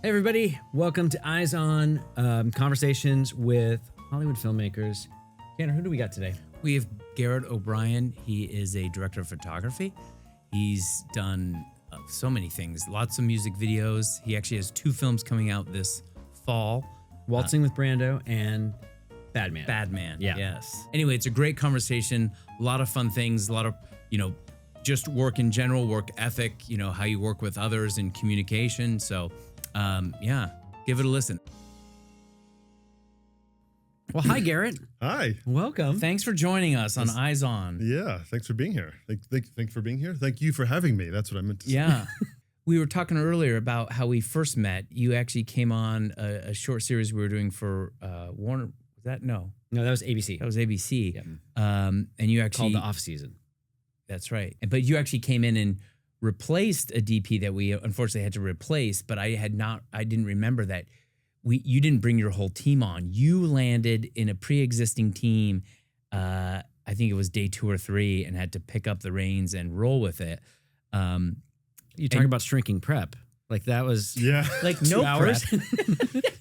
Hey everybody, welcome to Eyes On, conversations with Hollywood filmmakers. Tanner, who do we got today? We have Garrett O'Brien. He is a director of photography. He's done so many things, lots of music videos. He actually has 2 films coming out this fall. Waltzing with Brando and Bad Man. Bad Man, Yeah. yes. Anyway, it's a great conversation, a lot of fun things, a lot of, just work in general, work ethic, how you work with others and communication. So, give it a listen. Well, hi Garrett. Hi. Welcome. Thanks for joining us on Eyes On. Yeah, thanks for being here. Thank you for being here. Thank you for having me. That's what I meant to say. Yeah. We were talking earlier about how we first met. You actually came on a short series we were doing for Warner. Was that? No, that was ABC. that was ABC. Yep. And you actually Called the off season. That's right. But you actually came in and replaced a DP that we unfortunately had to replace. But I didn't remember that you didn't bring your whole team on. You landed in a pre-existing team. I think it was day 2 or 3, and had to pick up the reins and roll with it. You talk about shrinking prep. Like that was Like 2 no hours.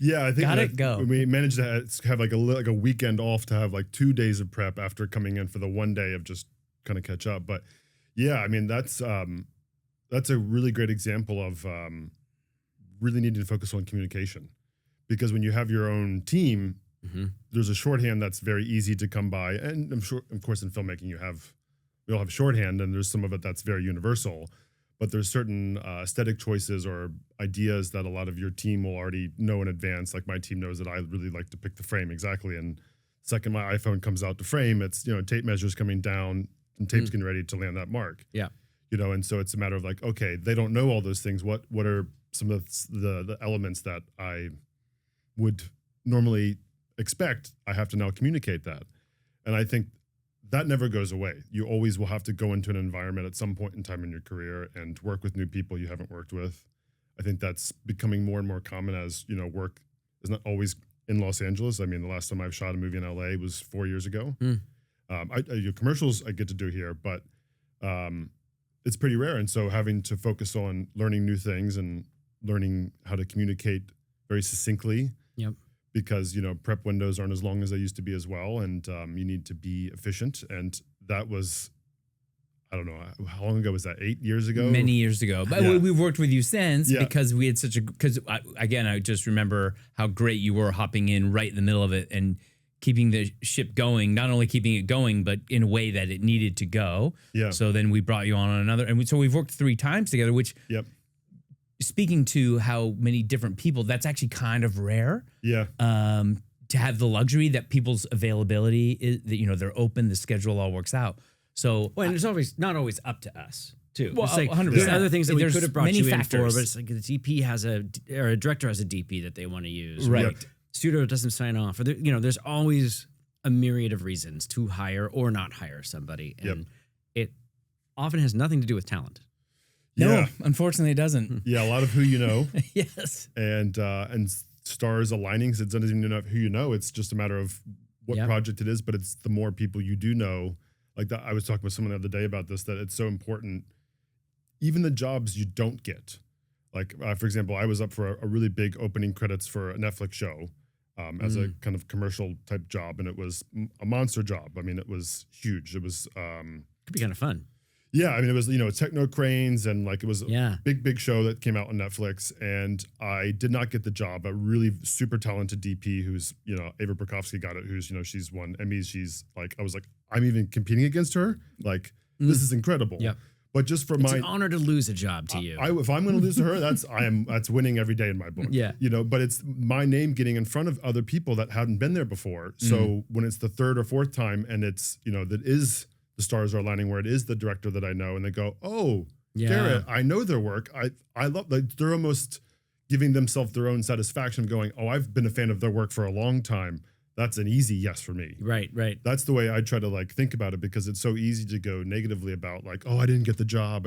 Yeah, I think Gotta go. We managed to have like a weekend off to have like 2 days of prep after coming in for the one day of just kind of catch up. But yeah, I mean that's a really great example of really needing to focus on communication, because when you have your own team, there's a shorthand that's very easy to come by, and I'm sure, of course, in filmmaking we all have shorthand, and there's some of it that's very universal. But there's certain aesthetic choices or ideas that a lot of your team will already know in advance. Like my team knows that I really like to pick the frame exactly. And the second my iPhone comes out to frame, it's, tape measures coming down and tape's getting ready to land that mark. Yeah. And so it's a matter of like, okay, they don't know all those things. What are some of the elements that I would normally expect? I have to now communicate that. And I think that never goes away. You always will have to go into an environment at some point in time in your career and work with new people you haven't worked with. I think that's becoming more and more common as, work is not always in Los Angeles. I mean, the last time I've shot a movie in LA was 4 years ago. Commercials I get to do here, but it's pretty rare. And so having to focus on learning new things and learning how to communicate very succinctly. Yep. Because, prep windows aren't as long as they used to be as well. And you need to be efficient. And that was, I don't know, how long ago was that? 8 years ago? Many years ago. But Yeah. we've worked with you since Yeah. because we had I just remember how great you were hopping in right in the middle of it and keeping the ship going, not only keeping it going, but in a way that it needed to go. Yeah. So then we brought you on another. And so we've worked 3 times together, which Yep. speaking to how many different people, that's actually kind of rare. Yeah. To have the luxury that people's availability is, they're open, the schedule all works out. So, Well, and it's always not always up to us too. Well, It's like 100%. there's other things that we There's could have brought many you factors. in for, but it's like the DP has or a director has a DP that they want to use. Right. Or studio doesn't sign off. Or there's always a myriad of reasons to hire or not hire somebody, and it often has nothing to do with talent. no, Yeah. unfortunately it doesn't. Yeah. A lot of who you know. Yes. and stars aligning. So it doesn't even know who you know. It's just a matter of what Yep. project it is. But it's the more people you do know. Like that, I was talking with someone the other day about this, that it's so important. Even the jobs you don't get. Like, for example, I was up for a really big opening credits for a Netflix show as a kind of commercial type job. And it was a monster job. I mean, it was huge. It was... Could be kind of fun. Yeah, I mean, it was, techno cranes, and like it was Yeah. a big show that came out on Netflix, and I did not get the job. A really super talented DP who's, Ava Brokowski got it, who's, she's won Emmys. She's like, I was like, I'm even competing against her. Like, this is incredible. Yep. But just for It's an honor to lose a job to you. if I'm going to lose to her, that's winning every day in my book. Yeah. But it's my name getting in front of other people that hadn't been there before. So when it's the 3rd or 4th time, and it's, that is... the stars are aligning where it is the director that I know, and they go, oh, Yeah. Garrett, I know their work. I love, like, they're almost giving themselves their own satisfaction of going, oh, I've been a fan of their work for a long time. That's an easy yes for me. Right. That's the way I try to like think about it, because it's so easy to go negatively about like, oh, I didn't get the job.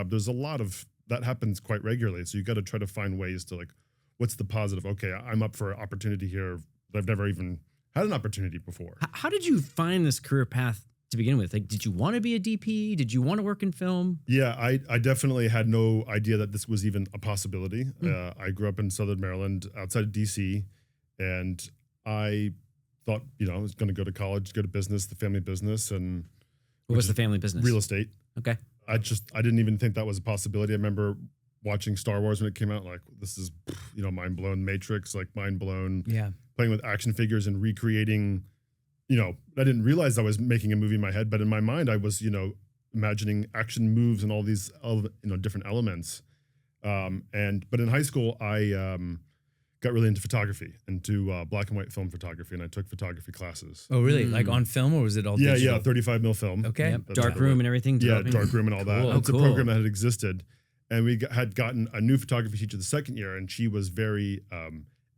There's a lot of that happens quite regularly. So you got to try to find ways to like, what's the positive? Okay, I'm up for an opportunity here that I've never even had an opportunity before. How did you find this career path to begin with? Like, did you want to be a DP? Did you want to work in film? Yeah, I definitely had no idea that this was even a possibility. I grew up in Southern Maryland, outside of DC, and I thought, I was going to go to college, go to business, the family business, and What was the family business? real estate. Okay. I didn't even think that was a possibility. I remember watching Star Wars when it came out, like, this is, mind blown. Matrix, like, mind blown. Yeah. Playing with action figures and recreating, I didn't realize I was making a movie in my head, but in my mind, I was, imagining action moves and all these, different elements. But in high school, I got really into photography, into black and white film photography, and I took photography classes. Oh, really? Like on film, or was it all digital? Yeah, 35 mil film. Okay. Yep. Darkroom and everything. Yeah, developing? darkroom and all that. Cool. It's a program that had existed, and we had gotten a new photography teacher the second year, and she was very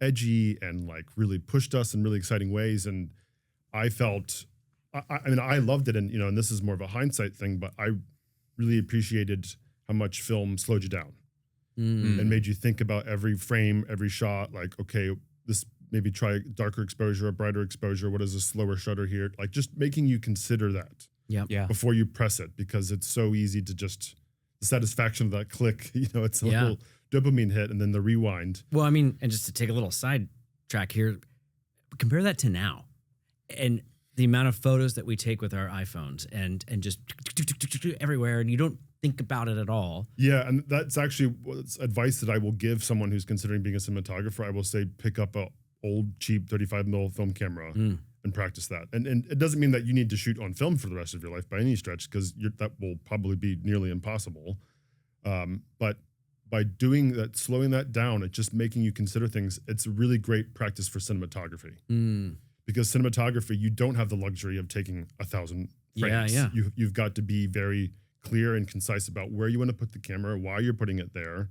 edgy and like really pushed us in really exciting ways. And I felt, I loved it, and this is more of a hindsight thing, but I really appreciated how much film slowed you down and made you think about every frame, every shot. Like, okay, this maybe try darker exposure, a brighter exposure. What is a slower shutter here? Like, just making you consider that. Yeah. Before you press it, because it's so easy to just the satisfaction of that click. It's a little dopamine hit, and then the rewind. Well, I mean, and just to take a little side track here, compare that to now, and the amount of photos that we take with our iPhones, and just everywhere, and you don't think about it at all. Yeah, and that's actually advice that I will give someone who's considering being a cinematographer. I will say, pick up a old cheap 35 mil film camera and practice that. And it doesn't mean that you need to shoot on film for the rest of your life by any stretch, because that will probably be nearly impossible. But by doing that, slowing that down, it's just making you consider things. It's a really great practice for cinematography. Because cinematography, you don't have the luxury of taking 1,000 frames. Yeah. You've got to be very clear and concise about where you want to put the camera, why you're putting it there.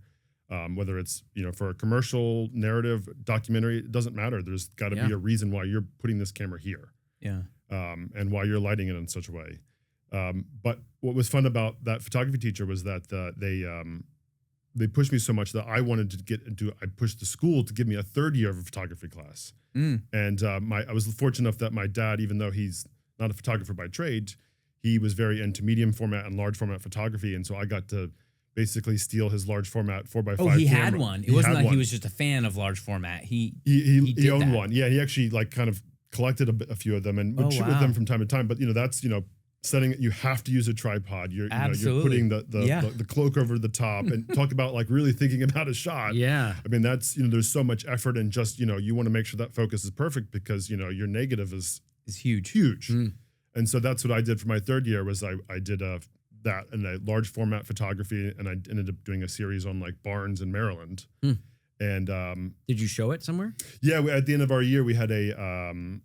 Whether it's, for a commercial, narrative, documentary, it doesn't matter. There's got to be a reason why you're putting this camera here. Yeah. And why you're lighting it in such a way. But what was fun about that photography teacher was that they pushed me so much that I wanted to I pushed the school to give me a third year of a photography class. And I was fortunate enough that my dad, even though he's not a photographer by trade, he was very into medium format and large format photography. And so I got to basically steal his large format 4x5 Oh, he camera. had one. It wasn't like he was just a fan of large format. He owned that. one. Yeah, he actually like kind of collected a few of them and would shoot with them from time to time. But that's setting it. You have to use a tripod. You're putting the cloak over the top and talk about like really thinking about a shot. Yeah, I mean that's there's so much effort and just you want to make sure that focus is perfect because your negative is huge. And so that's what I did for my third year was I did that in a large format photography, and I ended up doing a series on like barns in Maryland. And did you show it somewhere? Yeah, at the end of our year we had a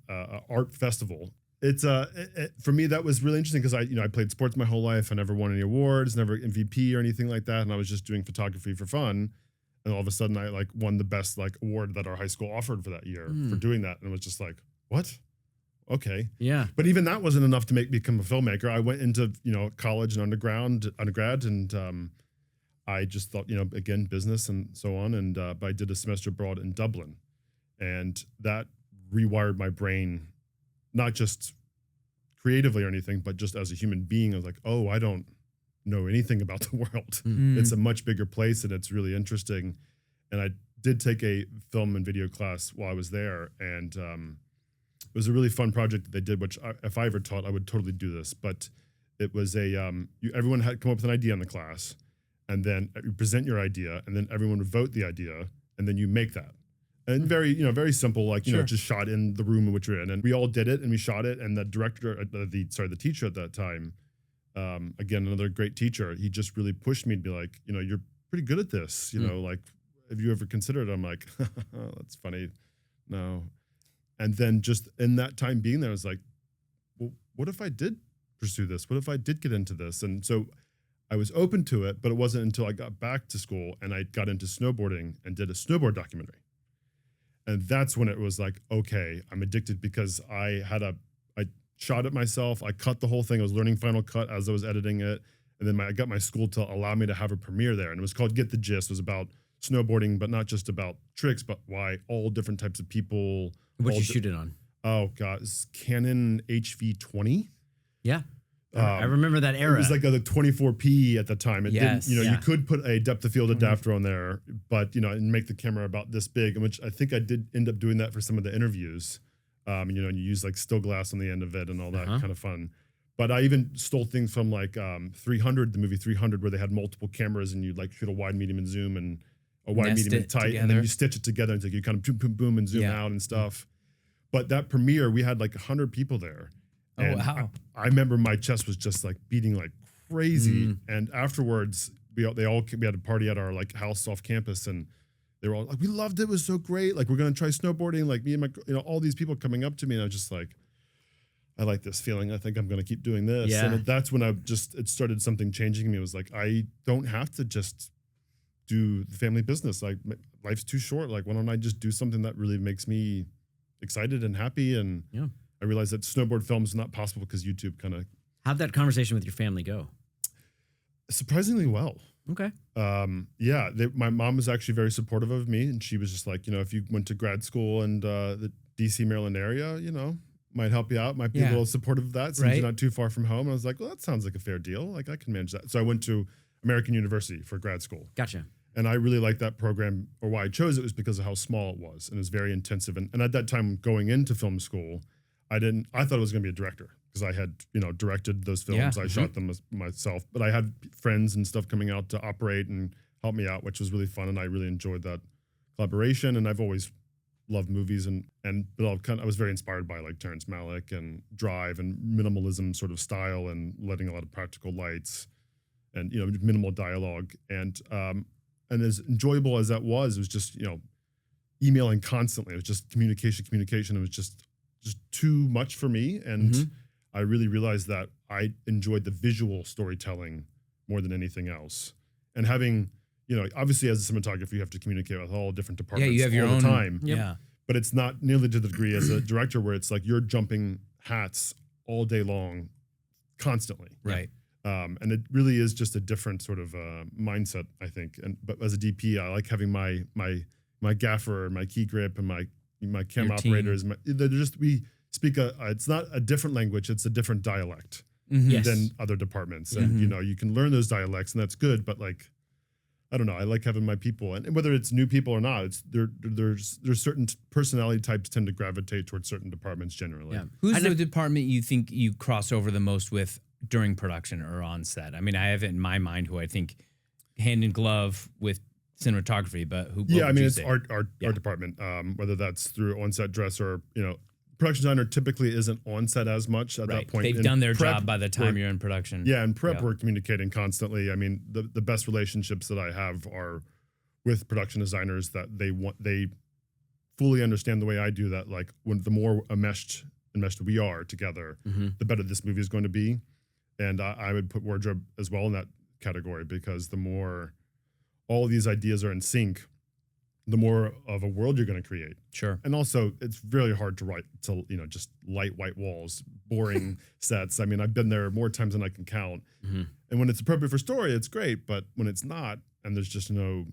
art festival. It's for me that was really interesting because I played sports my whole life. I never won any awards, never MVP or anything like that, and I was just doing photography for fun. And all of a sudden I like won the best like award that our high school offered for that year for doing that, and it was just like, what? Okay. Yeah. But even that wasn't enough to make me become a filmmaker. I went into, college and undergrad, and I just thought, again, business and so on. And but I did a semester abroad in Dublin, and that rewired my brain, not just creatively or anything, but just as a human being. I was like, oh, I don't know anything about the world. It's a much bigger place, and it's really interesting. And I did take a film and video class while I was there, and it was a really fun project that they did, which if I ever taught, I would totally do this. But it was everyone had come up with an idea in the class, and then you present your idea, and then everyone would vote the idea, and then you make that. And very simple, like, just shot in the room in which you're in. And we all did it, and we shot it. And the the teacher at that time, again, another great teacher, he just really pushed me to be like, you're pretty good at this. Like, have you ever considered it? I'm like, oh, that's funny. No. And then just in that time being there, I was like, well, what if I did pursue this? What if I did get into this? And so I was open to it, but it wasn't until I got back to school and I got into snowboarding and did a snowboard documentary. And that's when it was like, okay, I'm addicted because I shot it myself. I cut the whole thing. I was learning Final Cut as I was editing it. And then I got my school to allow me to have a premiere there. And it was called Get the Gist. It was about snowboarding, but not just about tricks, but why all different types of people. What'd you shoot it on? Oh God, it's Canon HV20. Yeah. I remember that era. It was like a 24p at the time. It Yes. didn't, Yeah. you could put a depth of field adapter on there, but and make the camera about this big, which I think I did end up doing that for some of the interviews. And you use like still glass on the end of it and all that kind of fun. But I even stole things from like 300, the movie 300, where they had multiple cameras and you'd like shoot a wide, medium, and zoom, and a wide, Nest medium, and it tight, and together. then you stitch it together and you kind of boom, boom, boom, and zoom out and stuff. But that premiere, we had like 100 people there. Oh, And wow. I remember my chest was just like beating like crazy. And afterwards, we had a party at our like house off campus, and they were all like, "We loved it. It was so great. Like, we're gonna try snowboarding." Like me and my, all these people coming up to me, and I was just like, I like this feeling. I think I'm gonna keep doing this. Yeah. And that's when it started something changing in me. It was like, I don't have to just do the family business. Like, life's too short. Like, why don't I just do something that really makes me excited and happy? And I realized that snowboard film is not possible because YouTube kind of. How'd that conversation with your family go? Surprisingly well. Okay. My mom was actually very supportive of me, and she was just like, if you went to grad school and the DC, Maryland area, might help you out, might be a little supportive of that since you're not too far from home. And I was like, well, that sounds like a fair deal. Like, I can manage that. So I went to American University for grad school. Gotcha. And I really liked that program, or why I chose it was because of how small it was, and it was very intensive. And at that time, going into film school, I thought it was going to be a director because I had, directed those films. I shot them myself, but I had friends and stuff coming out to operate and help me out, which was really fun. And I really enjoyed that collaboration. And I've always loved movies but I was very inspired by like Terrence Malick and Drive and minimalism sort of style and letting a lot of practical lights and, minimal dialogue. And as enjoyable as that was, it was just, emailing constantly. It was just communication. It was just too much for me. And I really realized that I enjoyed the visual storytelling more than anything else. And having, obviously as a cinematographer, you have to communicate with all different departments you have your all own the time. Yeah. But it's not nearly to the degree as a director where it's like you're jumping hats all day long constantly. Right. And it really is just a different sort of mindset, I think. But as a DP, I like having my gaffer, my key grip, and my camera operators. We speak it's not a different language; it's a different dialect Yes. than other departments. And you can learn those dialects, and that's good. But like, I don't know, I like having my people, and whether it's new people or not, there's certain personality types tend to gravitate towards certain departments generally. Yeah. Who's the department you think you cross over the most with during production or on set? I mean, I have it in my mind who I think hand in glove with cinematography, but who? Yeah, I mean, it's art department. Whether that's through on-set dress or production designer typically isn't on set as much at that point. They've done their job by the time you're in production. Yeah, in prep we're communicating constantly. I mean, the best relationships that I have are with production designers that they fully understand the way I do that. Like, when the more enmeshed we are together, the better this movie is going to be. And I would put wardrobe as well in that category, because the more all of these ideas are in sync, the more of a world you're going to create. Sure. And also, it's really hard to write just light white walls, boring sets. I mean, I've been there more times than I can count. And when it's appropriate for story, it's great. But when it's not, and there's just no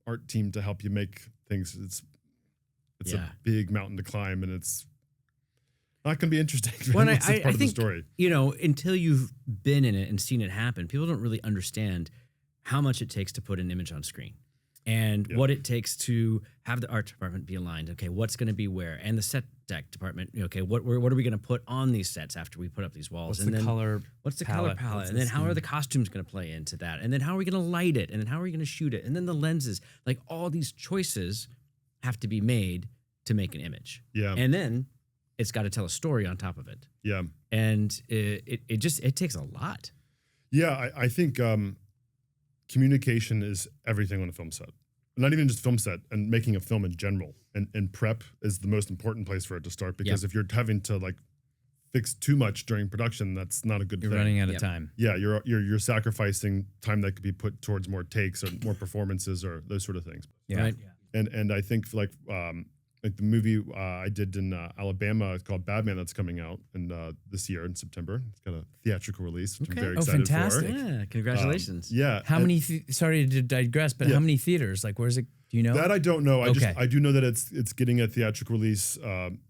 art team to help you make things, it's a big mountain to climb, and it's not going to be interesting. Well, It's part of the story. Until you've been in it and seen it happen, people don't really understand how much it takes to put an image on screen. And what it takes to have the art department be aligned. Okay, what's going to be where? And the set deck department. Okay, what are we going to put on these sets after we put up these walls? What's the color palette? And then how are the costumes going to play into that? And then how are we going to light it? And then how are we going to shoot it? And then the lenses. Like, all these choices have to be made to make an image. Yeah. And then it's got to tell a story on top of it. Yeah. And it takes a lot. Yeah, I think communication is everything on a film set. Not even just film set, and making a film in general. And prep is the most important place for it to start, because if you're having to like fix too much during production, that's not a good thing. You're running out of time. Yeah, you're sacrificing time that could be put towards more takes or more performances or those sort of things. Yeah. Right. And I think like like the movie I did in Alabama called Badman that's coming out this year in September. It's got a theatrical release, which I'm very excited fantastic. for. Yeah, congratulations. Yeah. How many? Sorry to digress, but how many theaters? Like, where's it? Do you know? That I don't know. Okay. I do know that it's getting a theatrical release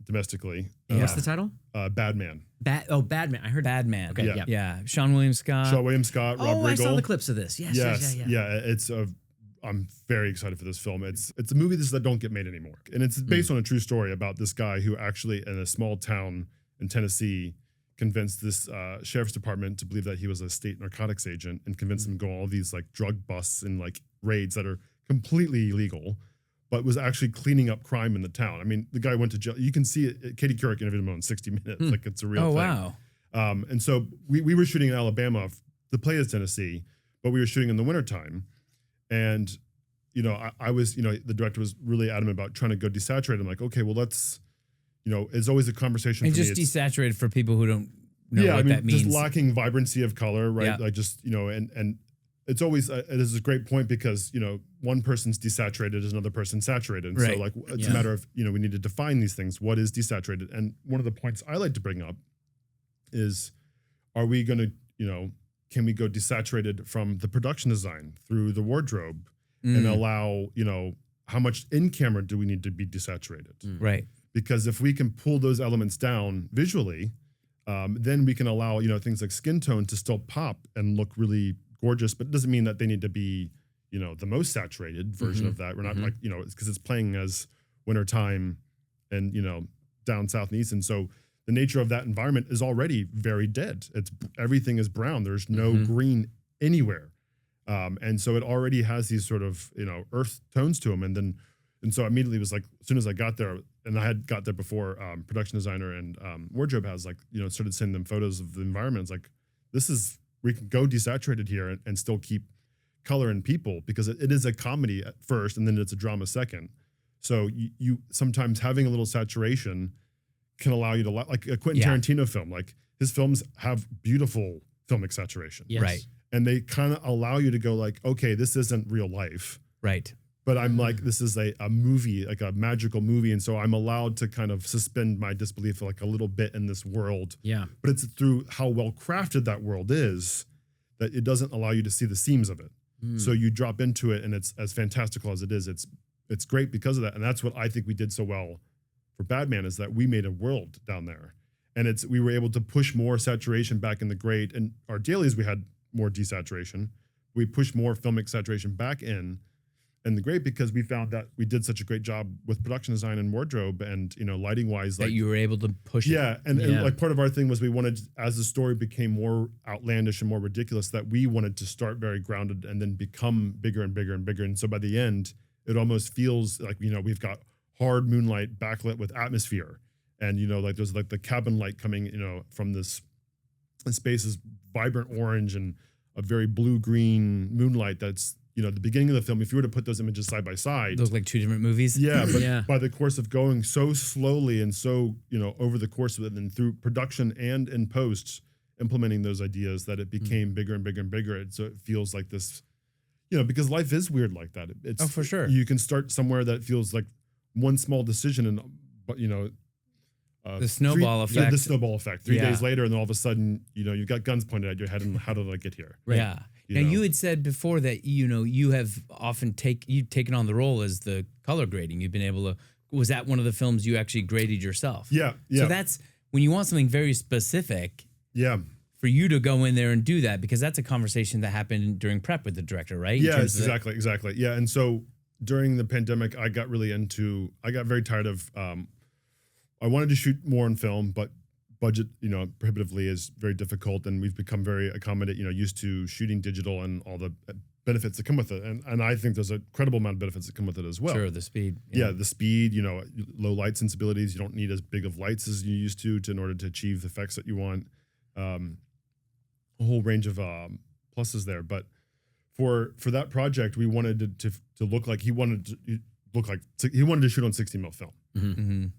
domestically. What's the title? Badman. Badman. I heard Badman. Okay, Yeah. Yeah. Seann Willam Scott. Seann Willam Scott, Rob Riggle. I saw the clips of this. Yes. Yeah. I'm very excited for this film. It's a movie that don't get made anymore, and it's based on a true story about this guy who actually, in a small town in Tennessee, convinced this sheriff's department to believe that he was a state narcotics agent, and convinced him to go on all these like drug busts and like raids that are completely illegal, but was actually cleaning up crime in the town. I mean, the guy went to jail. You can see it. Katie Couric interviewed him on 60 Minutes. Like, it's a real thing. Wow. And so we were shooting in Alabama. The play is Tennessee, but we were shooting in the wintertime. And, you know, I was, you know, the director was really adamant about trying to go desaturate. I'm like, okay, well, let's, you know, it's always a conversation. And for just me. desaturated for people who don't know what that means. Just lacking vibrancy of color, right? Yeah. Like just, you know, and it's always, it is a great point because, you know, one person's desaturated is another person saturated. And Right. so like, it's a matter of, you know, we need to define these things. What is desaturated? And one of the points I like to bring up is, are we going to, you know, can we go desaturated from the production design through the wardrobe and allow, you know, how much in camera do we need to be desaturated? Right. Because if we can pull those elements down visually, then we can allow, you know, things like skin tone to still pop and look really gorgeous, but it doesn't mean that they need to be, you know, the most saturated version of that. We're not like, you know, it's because it's playing as wintertime and, you know, down south and east. And so the nature of that environment is already very dead. Everything is brown. There's no green anywhere. And so it already has these sort of, you know, earth tones to them. And so immediately it was like, as soon as I got there, and I had got there before, production designer and wardrobe has like, you know, started sending them photos of the environment. It's like, we can go desaturated here and still keep color in people, because it is a comedy at first and then it's a drama second. So you sometimes having a little saturation can allow you to, like a Quentin Tarantino film, like his films have beautiful filmic saturation. Yes. Right. And they kind of allow you to go like, okay, this isn't real life. Right. But I'm like, this is a movie, like a magical movie. And so I'm allowed to kind of suspend my disbelief for like a little bit in this world. Yeah. But it's through how well crafted that world is that it doesn't allow you to see the seams of it. So you drop into it and it's as fantastical as it is. It's great because of that. And that's what I think we did so well for Badman, is that we made a world down there. And we were able to push more saturation back in the grade. And our dailies, we had more desaturation. We pushed more filmic saturation back in the great, because we found that we did such a great job with production design and wardrobe and, you know, lighting wise. That like, you were able to push it. yeah. And like part of our thing was we wanted, as the story became more outlandish and more ridiculous, that we wanted to start very grounded and then become bigger and bigger and bigger. And so by the end, it almost feels like, you know, we've got hard moonlight backlit with atmosphere. And, you know, like there's like the cabin light coming, you know, from this space is vibrant orange and a very blue-green moonlight that's, you know, the beginning of the film, if you were to put those images side by side. Those like two different movies. Yeah, but by the course of going so slowly and so, you know, over the course of it and through production and in post, implementing those ideas, that it became bigger and bigger and bigger. So it feels like this, you know, because life is weird like that. It's for sure. You can start somewhere that feels like one small decision and, but, you know, the snowball effect. Yeah, the snowball effect. 3 days later, and then all of a sudden, you know, you've got guns pointed at your head, and how did I get here? Right. Yeah. You now, know? you had said before that, you know, you have often taken on the role as the color grading. You've been able to, was that one of the films you actually graded yourself? Yeah. Yeah. So that's when you want something very specific. Yeah. For you to go in there and do that, because that's a conversation that happened during prep with the director, right? Yeah, exactly. Yeah. And so during the pandemic, I got very tired of, I wanted to shoot more on film, but budget, you know, prohibitively is very difficult. And we've become very used to shooting digital and all the benefits that come with it. And I think there's a credible amount of benefits that come with it as well. Sure, the speed. Yeah, the speed, you know, low light sensibilities. You don't need as big of lights as you used to in order to achieve the effects that you want. A whole range of pluses there. But for that project, we wanted to look like he wanted to shoot on 60 mil film.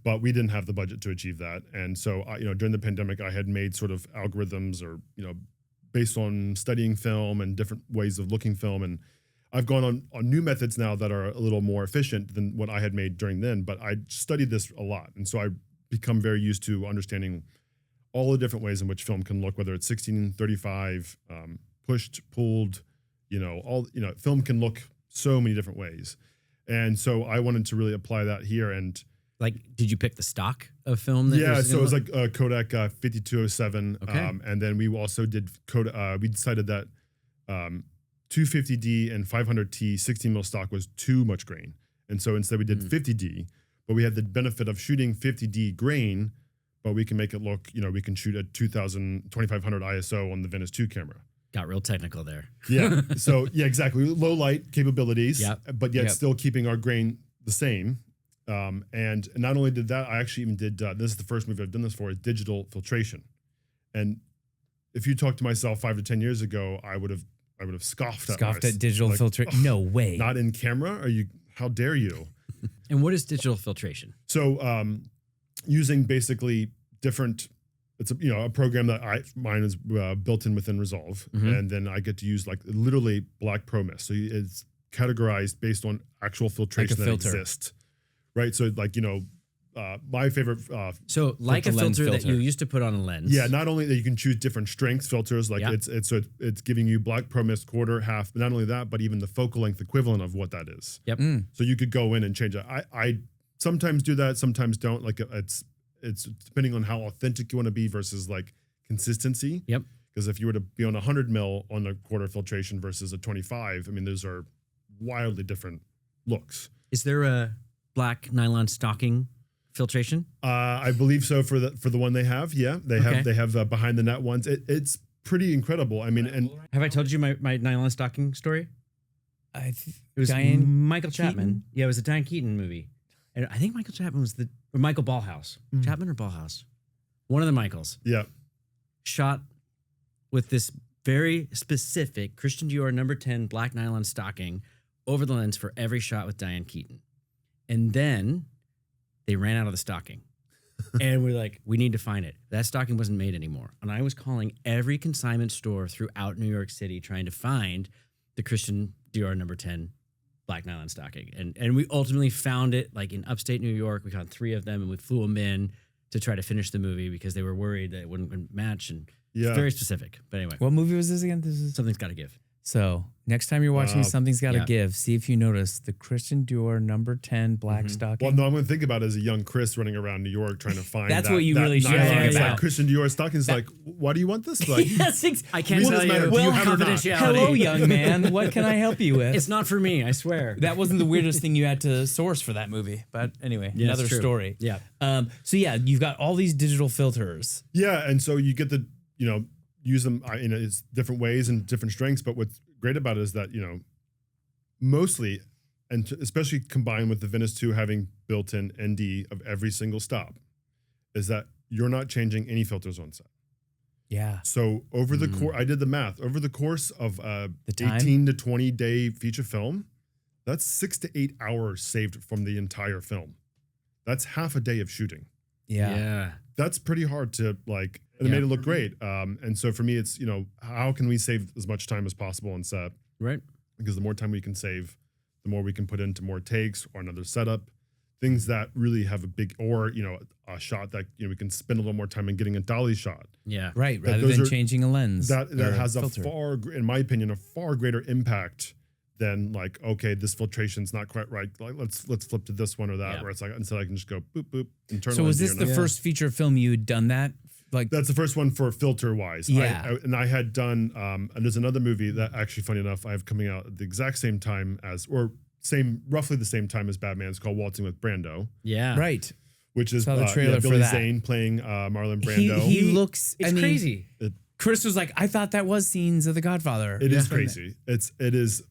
But we didn't have the budget to achieve that. And so, you know, during the pandemic, I had made sort of algorithms or, you know, based on studying film and different ways of looking film. And I've gone on new methods now that are a little more efficient than what I had made during then, but I studied this a lot. And so I become very used to understanding all the different ways in which film can look, whether it's 16, 35, pushed, pulled, film can look so many different ways. And so I wanted to really apply that here. And like, did you pick the stock of film? That so it was like Kodak 5207. Okay. And then we also did we decided that 250D and 500T 16mm stock was too much grain. And so instead we did 50D, but we had the benefit of shooting 50D grain, but we can make it look, we can shoot at 2500 ISO on the Venice 2 camera. Got real technical there. Yeah. So yeah, exactly. Low light capabilities, but yet Yep. still keeping our grain the same. And not only did that, I actually even did, this is the first movie I've done this for, is digital filtration. And if you talked to myself 5 to 10 years ago, I would have scoffed at digital filtration. No way. Not in camera? How dare you? And what is digital filtration? So using basically different, it's a program that mine is built in within Resolve, and then I get to use like literally black pro mist. So it's categorized based on actual filtration that exists, right? So like my favorite. So like a filter that you used to put on a lens. Yeah, not only that you can choose different strength filters, like it's giving you black pro mist, quarter, half, but not only that, but even the focal length equivalent of what that is. Yep. So you could go in and change it. I sometimes do that, sometimes don't. Like it's depending on how authentic you want to be versus like consistency. Yep. Because if you were to be on 100 mil on a quarter filtration versus a 25, I mean, those are wildly different looks. Is there a black nylon stocking filtration? I believe so for the one they have. Yeah, they have behind the net ones. It's pretty incredible. I mean, and have I told you my nylon stocking story? It was Diane Michael Chapman. Keaton? Yeah, it was a Diane Keaton movie. And I think Michael Chapman was or Michael Ballhaus. Chapman or Ballhaus? One of the Michaels. Yeah. Shot with this very specific Christian Dior number 10 black nylon stocking over the lens for every shot with Diane Keaton. And then they ran out of the stocking. And we're like, we need to find it. That stocking wasn't made anymore. And I was calling every consignment store throughout New York City trying to find the Christian Dior number 10 black nylon stocking. And we ultimately found it like in upstate New York. We found 3 of them and we flew them in to try to finish the movie because they were worried that it wouldn't match. And it's very specific. But anyway. What movie was this again? Something's Gotta Give. So next time you're watching Something's Gotta Give, see if you notice the Christian Dior number 10 black stocking. Well, no, I'm going to think about it as a young Chris running around New York trying to find That's what you really should It's find like out. Christian Dior stocking is like, why do you want this? Like, Yes, I can't tell matter. you. Do you have it or not? Confidentiality. Hello, young man. What can I help you with? It's not for me, I swear. That wasn't the weirdest thing you had to source for that movie. But anyway, Yeah, another it's true. story. Yeah. So yeah, you've got all these digital filters. yeah, and so you get to use them in it's different ways and different strengths. But what's great about it is that mostly, and especially combined with the Venice 2 having built-in ND of every single stop, is that you're not changing any filters on set. Yeah. So over the course, I did the math, over the course of time? 18 to 20 day feature film, that's 6 to 8 hours saved from the entire film. That's half a day of shooting. Yeah. That's pretty hard to like, and it made it look great. And so for me, it's, how can we save as much time as possible on set? Right. Because the more time we can save, the more we can put into more takes or another setup, things that really have a big, or, a shot that, we can spend a little more time in getting a dolly shot. Yeah. Right. Rather than changing a lens. That has filter. in my opinion, a far greater impact than like, okay, this filtration's not quite right. Like, let's flip to this one or that, where it's like, instead I can just go boop, boop, internal. So was this the first feature film you had done that? Like that's the first one for filter wise. Yeah. And I had done, and there's another movie that actually, funny enough, I have coming out at the exact same time as, roughly the same time as Batman. It's called Waltzing with Brando. Yeah. Right. Which is Saw the trailer for Billy that. Zane playing Marlon Brando. He looks, It's crazy. Chris was like, I thought that was scenes of The Godfather. It is crazy. It is,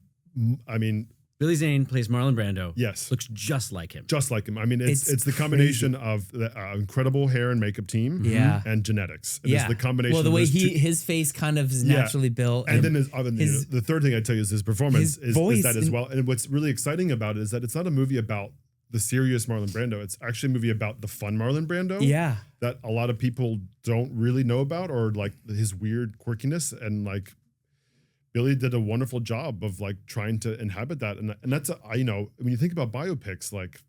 I mean, Billy Zane plays Marlon Brando. yes. Looks just like him. Just like him. I mean, it's It's the combination of the incredible hair and makeup team, Yeah. and genetics. It's the combination. Well, the of way those two- his face kind of is naturally built, and then the third thing I tell you is his performance his is voice that as and- well. And what's really exciting about it is that it's not a movie about the serious Marlon Brando. It's actually a movie about the fun Marlon Brando. yeah, That a lot of people don't really know about, or like his weird quirkiness and like. Billy did a wonderful job of like trying to inhabit that. And that's, you know, when you think about biopics, like,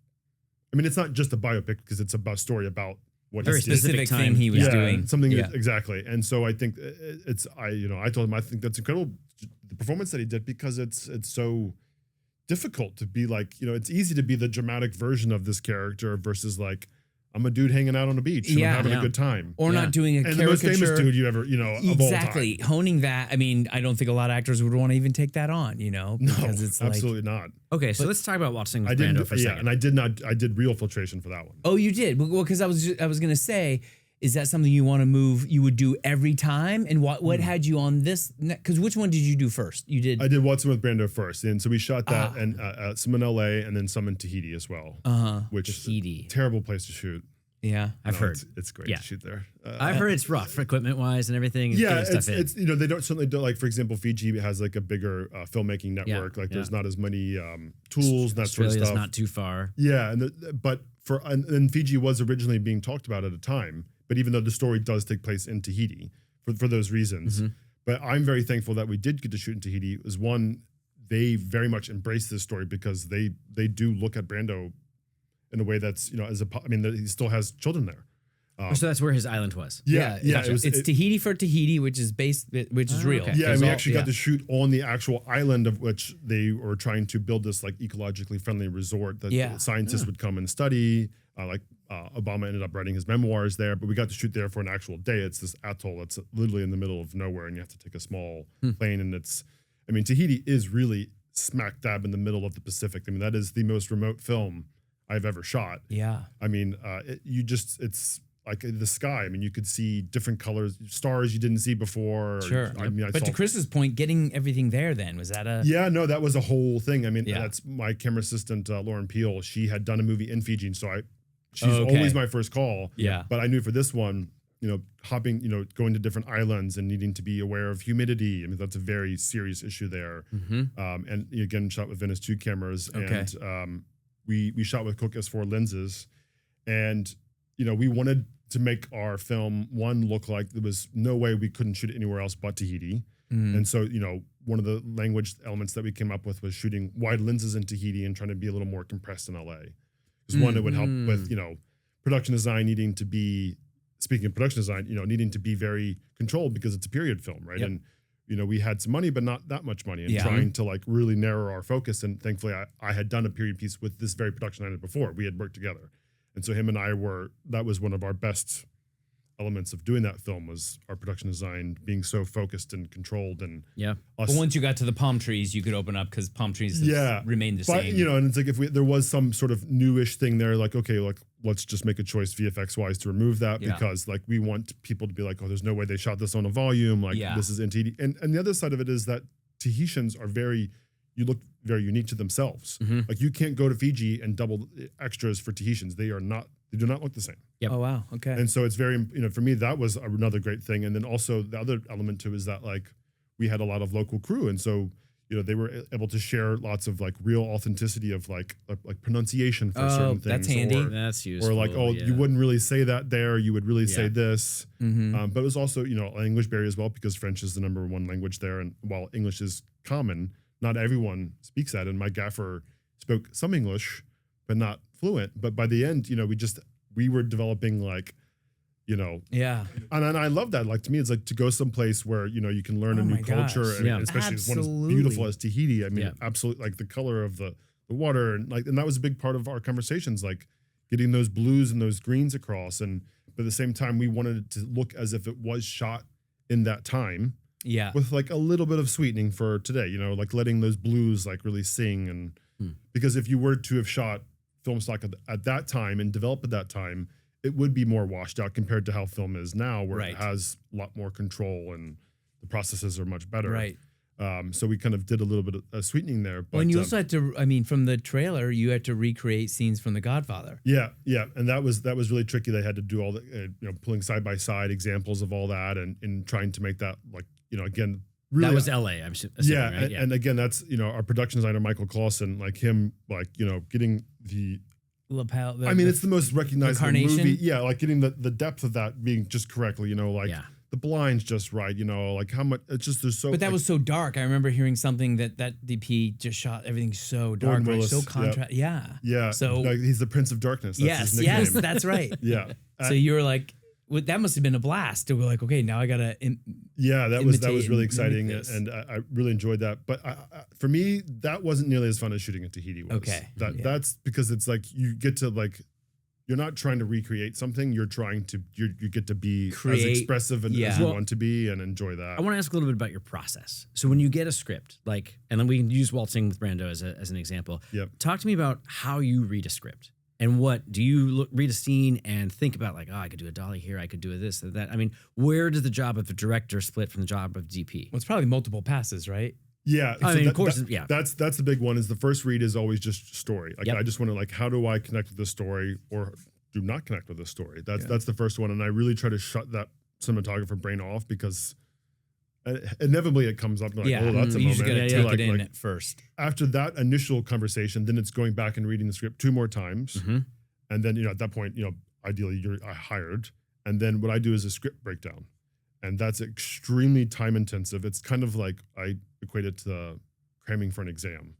I mean, it's not just a biopic because it's a story about what Very he did. specific time. thing he was doing. Something Yeah. exactly. And so I think I told him, I think that's incredible, the performance that he did, because it's so difficult to be like, you know, it's easy to be the dramatic version of this character versus like, I'm a dude hanging out on a beach and I'm having a good time. Or not doing a and caricature. the most famous dude you ever, you know, of all Exactly. time. Honing that. I mean, I don't think a lot of actors would want to even take that on, you know, No, because it's like, absolutely not. Okay, so let's talk about Waltzing with I Brando didn't, for a second. and I did real filtration for that one. oh, you did. Well, because I was going to say, is that something you want to move? You would do every time, and what had you on this? Because which one did you do first? You did. I did Waltzing with Brando first, and so we shot that and some in LA and then some in Tahiti as well. Which Tahiti. terrible place to shoot. Yeah, I've heard it's great Yeah. to shoot there. I've heard it's rough equipment wise and everything. Yeah, getting stuff in. it's you know, they certainly don't, like for example, Fiji has like a bigger filmmaking network. Like there's not as many tools and that sort of Australia's stuff. not too far. Yeah, and Fiji was originally being talked about at a time, but even though the story does take place in Tahiti for those reasons. But I'm very thankful that we did get to shoot in Tahiti. Is one, they very much embrace this story because they do look at Brando in a way that's, you know, I mean, he still has children there. So that's where his island was. Yeah. Gotcha. It's Tahiti for Tahiti, which is real. okay. Yeah, There's we all- actually got to shoot on the actual island of which they were trying to build this like ecologically friendly resort that the scientists would come and study. Obama ended up writing his memoirs there, but we got to shoot there for an actual day. It's this atoll that's literally in the middle of nowhere, and you have to take a small plane. And I mean, Tahiti is really smack dab in the middle of the Pacific. I mean, that is the most remote film I've ever shot. Yeah. I mean, it's like the sky. I mean, you could see different colors, stars you didn't see before. Sure. I mean, But to Chris's point, getting everything there then, was that a... Yeah, no, that was a whole thing. I mean, Yeah. that's my camera assistant, Lauren Peel. She had done a movie in Fiji, and so she's Okay. always my first call. Yeah. But I knew for this one, you know, going to different islands and needing to be aware of humidity. I mean, that's a very serious issue there. And again, shot with Venice 2 cameras. Okay. And we shot with Cook S4 lenses. And, you know, we wanted to make our film, one, look like there was no way we couldn't shoot it anywhere else but Tahiti. And so, you know, one of the language elements that we came up with was shooting wide lenses in Tahiti and trying to be a little more compressed in LA. Because one, it would help with, you know, production design needing to be, speaking of production design, you know, needing to be very controlled because it's a period film, right? Yep. And, you know, we had some money, but not that much money, and Yeah. trying to like really narrow our focus. And thankfully I had done a period piece with this very production designer before. We had worked together. And so him and I that was one of our best elements of doing that film, was our production design being so focused and controlled. And Yeah. But once you got to the palm trees, you could open up because palm trees remained the but, same. you know, and it's like there was some sort of newish thing there, like, okay, like let's just make a choice VFX wise to remove that because like we want people to be like, oh, there's no way they shot this on a volume. Like this is in Tahiti. And the other side of it is that Tahitians are you look very unique to themselves. Like you can't go to Fiji and double extras for Tahitians. They do not look the same. Yep. Oh, wow. Okay. And so it's very, you know, for me, that was another great thing. And then also the other element too is that like we had a lot of local crew. And so, you know, they were able to share lots of like real authenticity of like pronunciation for certain things. That's handy. That's useful. Or like, you wouldn't really say that there. You would really say this. Mm-hmm. But it was also, you know, a language barrier as well, because French is the #1 language there. And while English is common, not everyone speaks that. And my gaffer spoke some English, but not fluent. But by the end, you know, we were developing like, you know, and I love that. Like to me, it's like to go someplace where, you know, you can learn a new culture, and especially one as beautiful as Tahiti. I mean, absolutely, like the color of the water, and that was a big part of our conversations, like getting those blues and those greens across. And but at the same time, we wanted it to look as if it was shot in that time. Yeah. With like a little bit of sweetening for today, you know, like letting those blues like really sing. And because if you were to have shot film stock at that time and developed at that time, it would be more washed out compared to how film is now, where it has a lot more control and the processes are much better. Right. So we kind of did a little bit of sweetening there. But, and you also had to, I mean, from the trailer, you had to recreate scenes from The Godfather. Yeah, and that was really tricky. They had to do all the, you know, pulling side by side examples of all that, and trying to make that like, you know, again, really, that was LA. I'm assuming, right? And again, that's, you know, our production designer Michael Clausen, like him, like, you know, getting the lapel. I mean, it's the most recognizable carnation? movie. Yeah, like getting the depth of that being just correctly, you know, like the blind's just right, like how much it's just there's so. But that like, was so dark. I remember hearing something that DP just shot everything so dark, right? So contrast. Yeah. Yeah. So like, he's the Prince of Darkness. That's his nickname. yes, that's right. Yeah. So you were like, well, that must have been a blast to be like, okay, now I gotta. That was really exciting, and I really enjoyed that. But for me, that wasn't nearly as fun as shooting at Tahiti was. Okay. That's because it's like you get to like. You're not trying to recreate something. You're trying to you get to be as expressive as you want to be and enjoy that. I want to ask a little bit about your process. So when you get a script, and then we can use Waltzing with Brando as an example. Yep. Talk to me about how you read a script and what do you read a scene and think about like, oh, I could do a dolly here, I could do this or that. I mean, where does the job of the director split from the job of DP? Well, it's probably multiple passes, right? Yeah, I mean, of course, That's the big one. Is the first read is always just story. Like I just want to like, how do I connect with the story or do not connect with the story? That's the first one, and I really try to shut that cinematographer brain off because inevitably it comes up. Like, oh, that's a you moment. just gotta take it in at first. After that initial conversation, then it's going back and reading the script 2 more times, and then at that point, ideally you're hired, and then what I do is a script breakdown. And that's extremely time intensive. It's kind of like I equate it to cramming for an exam,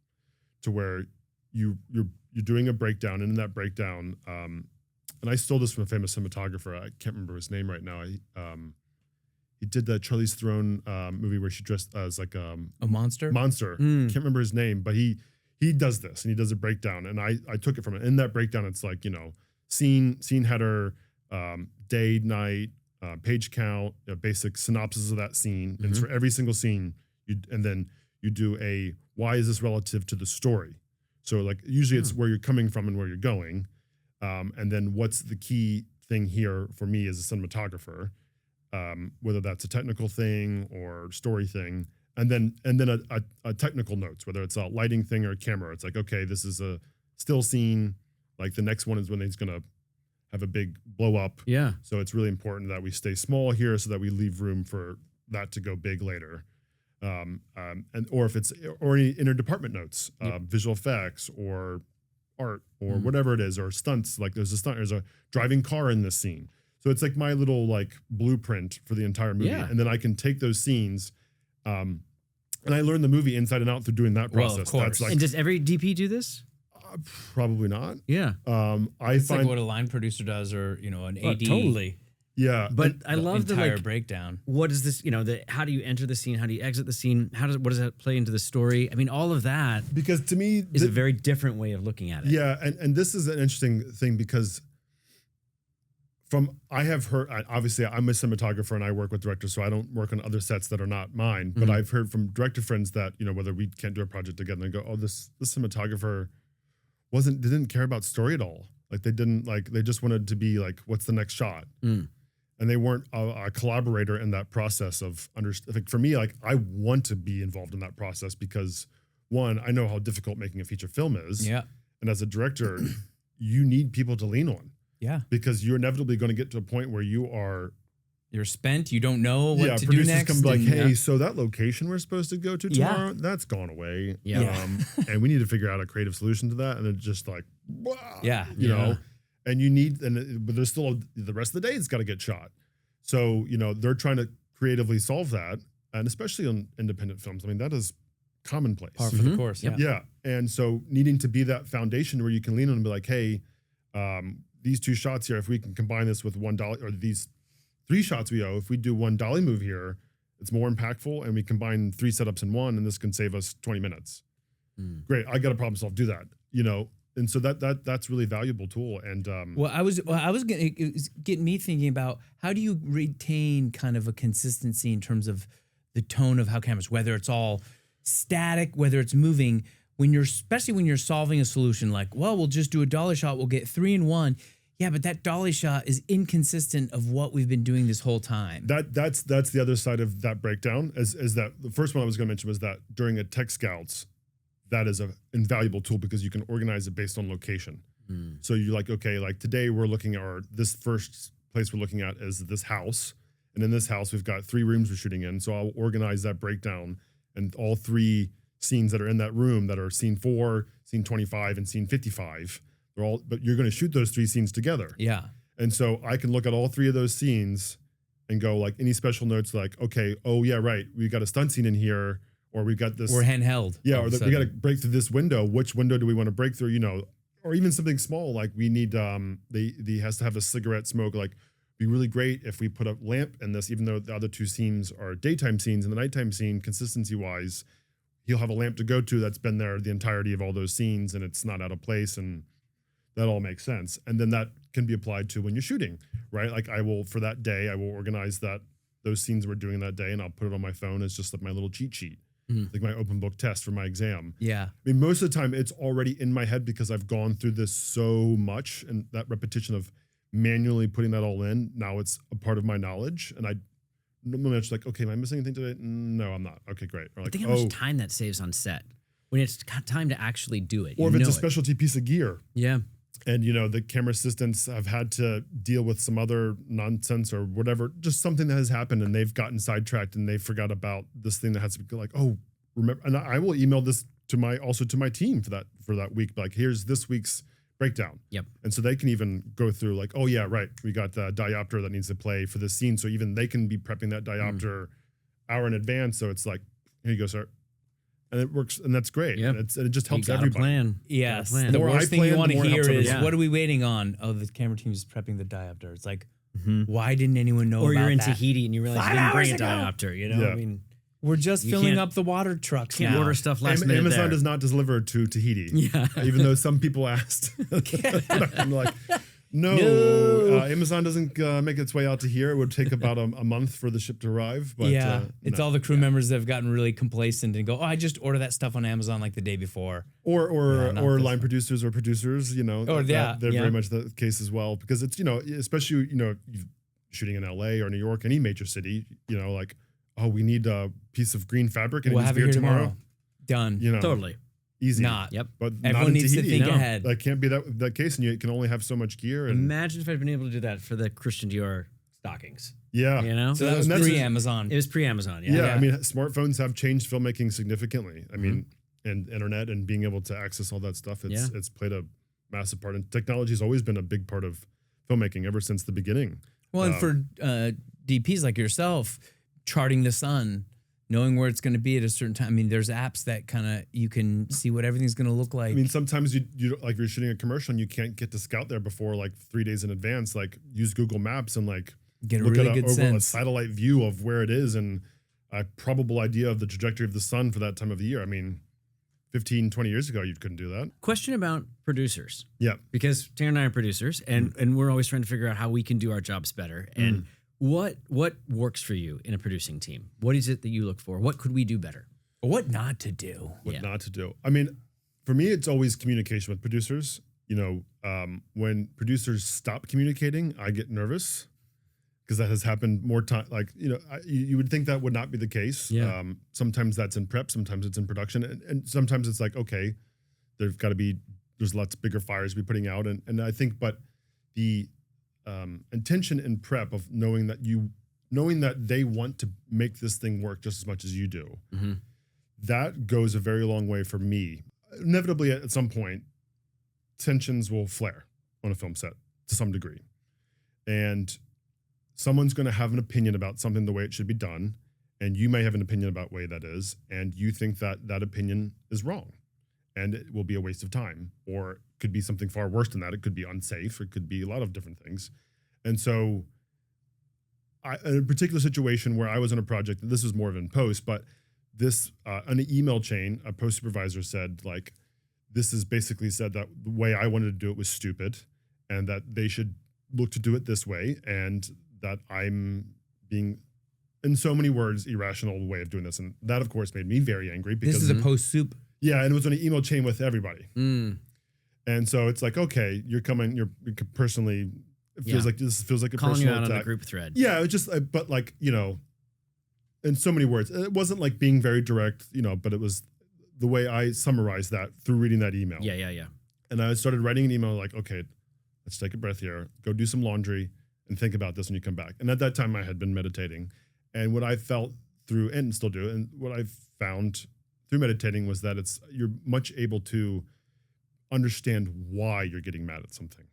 to where you're doing a breakdown, and in that breakdown, and I stole this from a famous cinematographer. I can't remember his name right now. He did the Charlize Theron movie where she dressed as like a monster. Can't remember his name, but he does this and he does a breakdown, and I took it from it. In that breakdown, it's like scene header, day, night. Page count, basic synopsis of that scene, and for every single scene, and then you do a why is this relative to the story? So like usually it's where you're coming from and where you're going, and then what's the key thing here for me as a cinematographer, whether that's a technical thing or story thing, and then a technical notes, whether it's a lighting thing or a camera. It's like, okay, this is a still scene. Like the next one is when he's gonna have a big blow up. Yeah. So it's really important that we stay small here so that we leave room for that to go big later. Or if it's any interdepartment notes, visual effects or art or whatever it is, or stunts, like there's a driving car in this scene. So it's like my little like blueprint for the entire movie. Yeah. And then I can take those scenes, and I learn the movie inside and out through doing that process. Well, of course. That's like, and does every DP do this? Probably not. Yeah. It's like what a line producer does, or an AD. Totally. Yeah. But I love the entire breakdown. What is this? How do you enter the scene? How do you exit the scene? What does that play into the story? I mean, all of that because to me is a very different way of looking at it. Yeah, and this is an interesting thing because I have heard, obviously I'm a cinematographer and I work with directors, so I don't work on other sets that are not mine. But I've heard from director friends that whether we can't do a project together, and they go, oh, this cinematographer didn't care about story at all. Like they just wanted to be like, what's the next shot? And they weren't a collaborator in that process of like for me, like I want to be involved in that process because one, I know how difficult making a feature film is. Yeah. And as a director, you need people to lean on. Yeah. Because you're inevitably going to get to a point where you're spent. You don't know what to do producers next. Come be like, hey, so that location we're supposed to go to tomorrow, that's gone away. Yeah. And we need to figure out a creative solution to that. And it's just like, blah, you know, and but there's still the rest of the day it's got to get shot. So, they're trying to creatively solve that. And especially on independent films, I mean, that is commonplace. Par for the course. Yep. Yeah. And so needing to be that foundation where you can lean on and be like, hey, these 2 shots here, if we can combine this with $1, or these 3 shots if we do 1 dolly move here, it's more impactful, and we combine 3 setups in one, and this can save us 20 minutes. Great, I got a problem solved. Do that, and so that's really valuable tool. And I was getting me thinking about how do you retain kind of a consistency in terms of the tone of how cameras, whether it's all static, whether it's moving, especially when you're solving a solution like, well, we'll just do a dolly shot, we'll get 3 in 1. Yeah, but that dolly shot is inconsistent of what we've been doing this whole time. That's the other side of that breakdown. Is that the first one I was going to mention was that during a tech scouts, that is an invaluable tool because you can organize it based on location. So you're like, okay, like today we're looking at this first place we're looking at is this house, and in this house we've got 3 rooms we're shooting in. So I'll organize that breakdown and all 3 scenes that are in that room that are scene 4, scene 25, and scene 55. But you're going to shoot those 3 scenes together. Yeah. And so I can look at all 3 of those scenes and go like any special notes like, okay, oh yeah, right, we got a stunt scene in here, or we got this. We're handheld. Yeah, or we got to break through this window. Which window do we want to break through? You know, or even something small like we need. He has to have a cigarette smoke. Like, be really great if we put a lamp in this, even though the other two scenes are daytime scenes, and the nighttime scene, consistency wise, he'll have a lamp to go to that's been there the entirety of all those scenes, and it's not out of place, and that all makes sense. And then that can be applied to when you're shooting, right? Like I will, for that day, I will organize those scenes we're doing that day, and I'll put it on my phone as just like my little cheat sheet, like my open book test for my exam. Yeah. I mean, most of the time it's already in my head because I've gone through this so much, and that repetition of manually putting that all in, now it's a part of my knowledge. And I'm just like, okay, am I missing anything today? No, I'm not. Okay, great. Or like, think how much time that saves on set when it's got time to actually do it. Or if it's a specialty piece of gear. Yeah. And, you know, the camera assistants have had to deal with some other nonsense or whatever, just something that has happened, and they've gotten sidetracked and they forgot about this thing that has to be like, oh, remember. And I will email this to my team for that week. Like, here's this week's breakdown. Yep. And so they can even go through like, oh yeah, right, we got the diopter that needs to play for this scene. So even they can be prepping that diopter hour in advance. So it's like, here you go, sir. And it works, and that's great. Yep. And it just helps You gotta everybody. plan. Yes. Plan. The The more worst I thing you plan, want the to more it hear helps is, everyone. what are we waiting on? Oh, the camera team is prepping the diopter. It's like, why didn't anyone know Or about you're in that? Tahiti and you realize 5 you didn't bring a hours ago. diopter, you know? Yeah. I mean, We're just You filling can't- up the water trucks can't now. order stuff last minute Amazon there. does not deliver to Tahiti. Yeah. Even though some people asked. I'm like, no. Amazon doesn't make its way out to here. It would take about a month for the ship to arrive. But It's no. all the crew members that have gotten really complacent and go, oh, I just order that stuff on Amazon like the day before. Or not or this line one. producers or producers, you know, Or, yeah. they're Yeah. very much the case as well, because it's, you know, especially, you know, shooting in LA or New York, any major city, you know, like, oh, we need a piece of green fabric and We'll it needs have to it be here here tomorrow. Done. You know, Totally. easy. Not. Yep. But not Everyone in needs to Tahiti. think No. ahead. That can't be that case, and you can only have so much gear. And Imagine if I'd been able to do that for the Christian Dior stockings. yeah, You know? So that was And that's- pre-Amazon. It was pre-Amazon. yeah. Yeah. I mean, smartphones have changed filmmaking significantly. I mean, and internet and being able to access all that stuff, it's played a massive part. And technology has always been a big part of filmmaking ever since the beginning. Well, and for DPs like yourself, charting the sun, knowing where it's going to be at a certain time. I mean, there's apps that kind of, you can see what everything's going to look like. I mean, sometimes you like you're shooting a commercial and you can't get to scout there before like 3 days in advance. Like use Google Maps and like Get a look really at good over a sense. satellite view of where it is and a probable idea of the trajectory of the sun for that time of the year. I mean, 15, 20 years ago, you couldn't do that. Question about producers. Yeah. Because Tanner and I are producers, and we're always trying to figure out how we can do our jobs better. And what works for you in a producing team? What is it that you look for? What could we do better? What not to do. What Yeah. not to do. I mean, for me, it's always communication with producers. You know, when producers stop communicating, I get nervous because that has happened more time. Like, you know, you would think that would not be the case. Yeah. Sometimes that's in prep, sometimes it's in production, and sometimes it's like, okay, there's lots bigger fires to be putting out, and I think, but the intention in prep of knowing that they want to make this thing work just as much as you do, that goes a very long way for me. Inevitably, at some point, tensions will flare on a film set to some degree, and someone's going to have an opinion about something the way it should be done, and you may have an opinion about the way that is, and you think that that opinion is wrong, and it will be a waste of time, or it could be something far worse than that. It could be unsafe. It could be a lot of different things. And so in a particular situation where I was on a project, this was more of in post, but this, on an email chain, a post supervisor said, like, this is basically said that the way I wanted to do it was stupid and that they should look to do it this way, and that I'm being, in so many words, irrational way of doing this. And that, of course, made me very angry because This is a post-soup. yeah, and it was on an email chain with everybody. Mm. And so it's like, okay, you're personally, it feels Yeah. like this feels like a Calling you personal out on the attack. group thread. Yeah, it was just, but like, you know, in so many words, it wasn't like being very direct, you know, but it was the way I summarized that through reading that email. Yeah. And I started writing an email like, okay, let's take a breath here, go do some laundry and think about this when you come back. And at that time I had been meditating, and what I felt through, and still do, and what I found through meditating was that you're much able to understand why you're getting mad at something,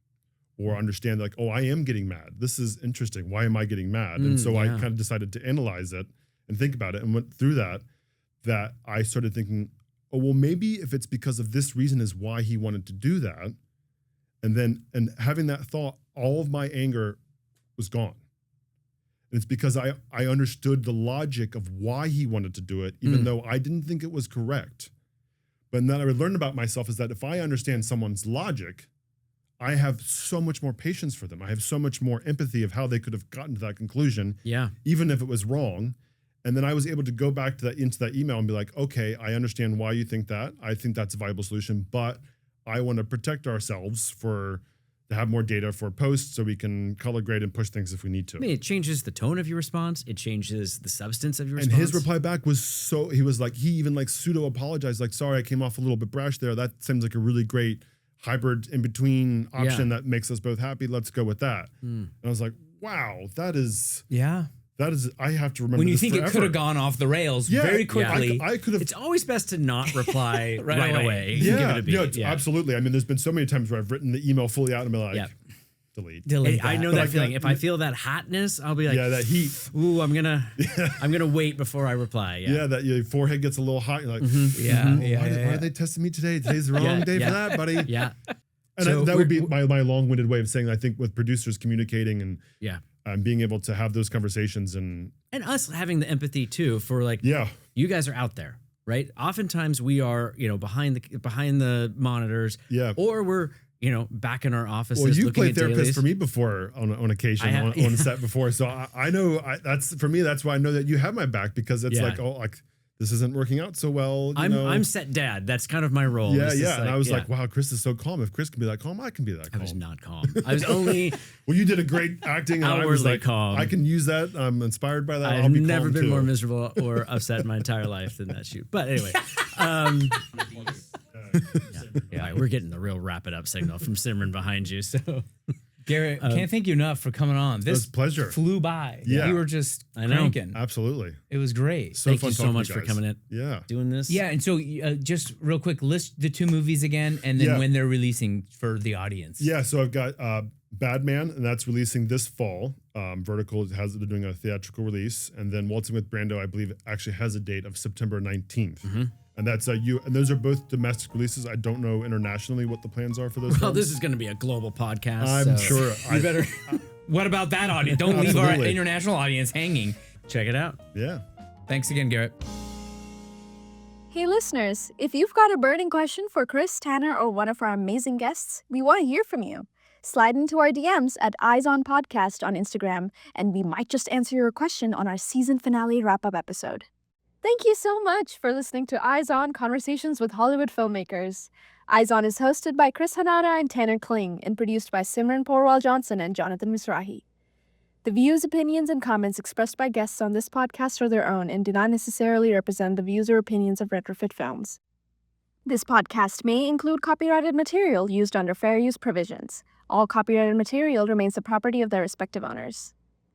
or understand like, oh, I am getting mad. This is interesting. Why am I getting mad? And so I kind of decided to analyze it and think about it and went through that I started thinking, oh, well, maybe if it's because of this reason is why he wanted to do that. And having that thought, all of my anger was gone. And it's because I understood the logic of why he wanted to do it, even though I didn't think it was correct. But then I learned about myself is that if I understand someone's logic, I have so much more patience for them. I have so much more empathy of how they could have gotten to that conclusion, even if it was wrong. And then I was able to go back to into that email and be like, okay, I understand why you think that. I think that's a viable solution, but I want to protect ourselves to have more data for posts so we can color grade and push things if we need to. I mean, it changes the tone of your response. It changes the substance of your response. And his reply back was he even like pseudo apologized, like, sorry, I came off a little bit brash there. That seems like a really great hybrid in between option that makes us both happy. Let's go with that. And I was like, wow, that is, I have to remember when you this think forever. it could have gone off the rails very quickly. I could have. It's always best to not reply right away. Yeah, Give it a beat. Absolutely. I mean, there's been so many times where I've written the email fully out and be like, delete. I know that feeling. If I feel that hotness, I'll be like, that heat. Ooh, I'm gonna wait before I reply. Yeah, that your forehead gets a little hot. You're like, why are they testing me today? Today's the wrong day for that, buddy. Yeah. And so that would be my long-winded way of saying, I think with producers communicating and being able to have those conversations and us having the empathy too for like, you guys are out there, right? Oftentimes we are, behind the monitors, or we're, back in our offices. Well, you played therapist dailies for me before on occasion on set before, so I know that's for me. That's why I know that you have my back because it's this isn't working out so well. I'm set dad. That's kind of my role. Yeah. And I was like, wow, Chris is so calm. If Chris can be that calm, I can be that calm. I was not calm. I was only. Well, you did a great acting. And I was like, calm. I can use that. I'm inspired by that. I've never been more miserable or upset in my entire life than that shoot. But anyway. Right, we're getting the real wrap it up signal from Simran behind you. So. Garrett, can't thank you enough for coming on. This pleasure. Flew by. Yeah. We were just cranking. Absolutely. It was great. Thank you so much for coming in. Yeah. Doing this. Yeah. And so just real quick, list the 2 movies again and then when they're releasing for the audience. Yeah. So I've got Bad Man, and that's releasing this fall. Vertical they're doing a theatrical release. And then Waltzing with Brando, I believe, actually has a date of September 19th. And that's and those are both domestic releases. I don't know internationally what the plans are for those. Well, this is going to be a global podcast. I'm sure. You better. What about that audience? Don't leave our international audience hanging. Check it out. Yeah. Thanks again, Garrett. Hey listeners, if you've got a burning question for Chris, Tanner, or one of our amazing guests, we want to hear from you. Slide into our DMs at Eyes On Podcast on Instagram, and we might just answer your question on our season finale wrap-up episode. Thank you so much for listening to Eyes On Conversations with Hollywood Filmmakers. Eyes On is hosted by Chris Hanada and Tanner Kling and produced by Simran Porwal Johnson and Jonathan Mizrahi. The views, opinions, and comments expressed by guests on this podcast are their own and do not necessarily represent the views or opinions of Retrofit Films. This podcast may include copyrighted material used under fair use provisions. All copyrighted material remains the property of their respective owners.